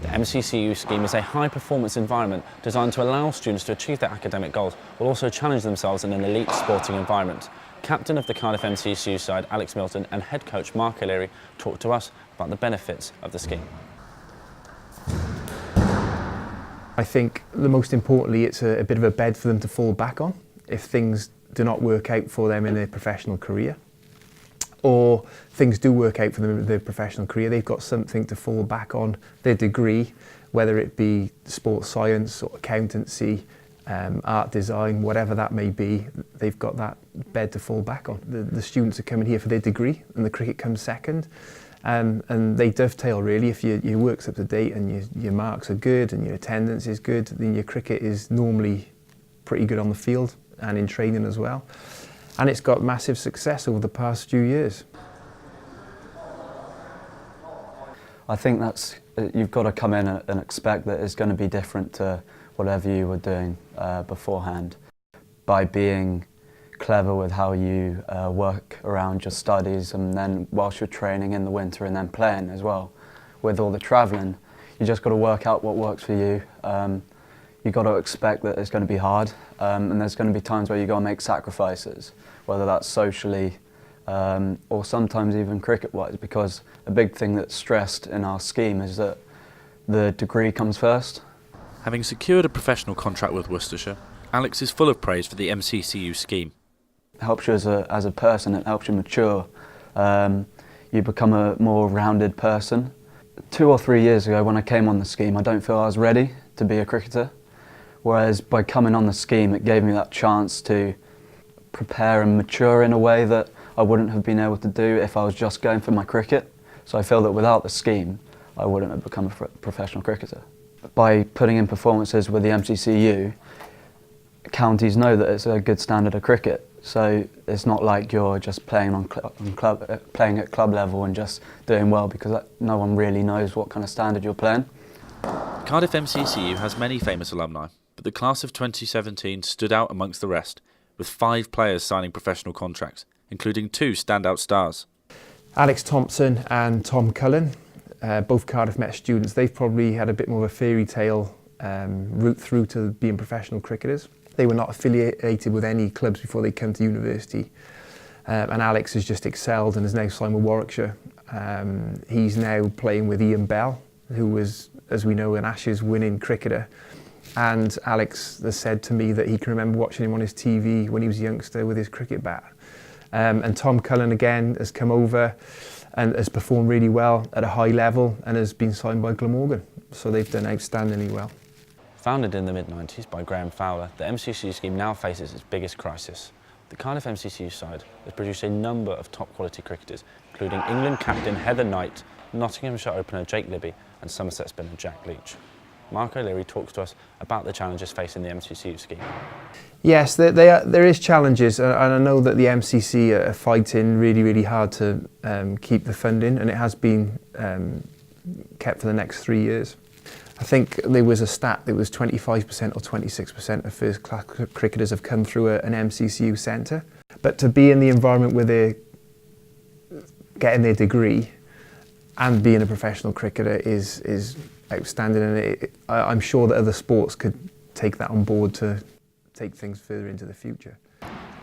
The MCCU scheme is a high-performance environment designed to allow students to achieve their academic goals while also challenge themselves in an elite sporting environment. Captain of the Cardiff MCCU side, Alex Milton, and head coach Mark O'Leary talked to us about the benefits of the scheme. I think the most importantly, it's a bit of a bed for them to fall back on if things do not work out for them in their professional career, or things do work out for them in their professional career. They've got something to fall back on, their degree, whether it be sports science or accountancy, art design, whatever that may be. They've got that bed to fall back on. The students are coming here for their degree, and the cricket comes second. And they dovetail really. If your work's up to date and your marks are good and your attendance is good, then your cricket is normally pretty good on the field and in training as well. And it's got massive success over the past few years. I think you've got to come in and expect that it's going to be different to whatever you were doing beforehand. By being clever with how you work around your studies, and then whilst you're training in the winter and then playing as well, with all the travelling, you just got to work out what works for you. You've got to expect that it's going to be hard, and there's going to be times where you've got to make sacrifices, whether that's socially or sometimes even cricket-wise, because a big thing that's stressed in our scheme is that the degree comes first. Having secured a professional contract with Worcestershire, Alex is full of praise for the MCCU scheme. It helps you as a person, it helps you mature. You become a more rounded person. 2 or 3 years ago when I came on the scheme, I don't feel I was ready to be a cricketer. Whereas by coming on the scheme, it gave me that chance to prepare and mature in a way that I wouldn't have been able to do if I was just going for my cricket. So I feel that without the scheme, I wouldn't have become a professional cricketer. By putting in performances with the MCCU, counties know that it's a good standard of cricket. So it's not like you're just playing playing at club level and just doing well, because no one really knows what kind of standard you're playing. Cardiff MCCU has many famous alumni, but the class of 2017 stood out amongst the rest, with 5 players signing professional contracts, including 2 standout stars. Alex Thompson and Tom Cullen, both Cardiff Met students. They've probably had a bit more of a fairy tale route through to being professional cricketers. They were not affiliated with any clubs before they came to university. And Alex has just excelled and is now signed with Warwickshire. He's now playing with Ian Bell, who was, as we know, an Ashes winning cricketer. And Alex has said to me that he can remember watching him on his TV when he was a youngster with his cricket bat. And Tom Cullen again has come over and has performed really well at a high level and has been signed by Glamorgan. So they've done outstandingly well. Founded in the mid-90s by Graham Fowler, the MCCU scheme now faces its biggest crisis. The Cardiff MCCU side has produced a number of top-quality cricketers, including England captain Heather Knight, Nottinghamshire opener Jake Libby, and Somerset spinner Jack Leach. Mark O'Leary talks to us about the challenges facing the MCCU scheme. Yes, there is challenges, and I know that the MCC are fighting really, really hard to keep the funding, and it has been kept for the next 3 years. I think there was a stat that was 25% or 26% of first-class cricketers have come through an MCCU centre. But to be in the environment where they're getting their degree and being a professional cricketer is outstanding, and I'm sure that other sports could take that on board to take things further into the future.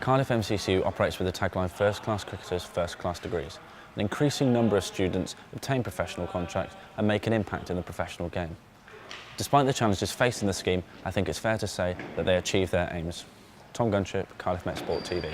Cardiff MCCU operates with the tagline "First-class cricketers, first-class degrees." An increasing number of students obtain professional contracts and make an impact in the professional game. Despite the challenges facing the scheme, I think it's fair to say that they achieve their aims. Tom Gunship, Cardiff Met Sport TV.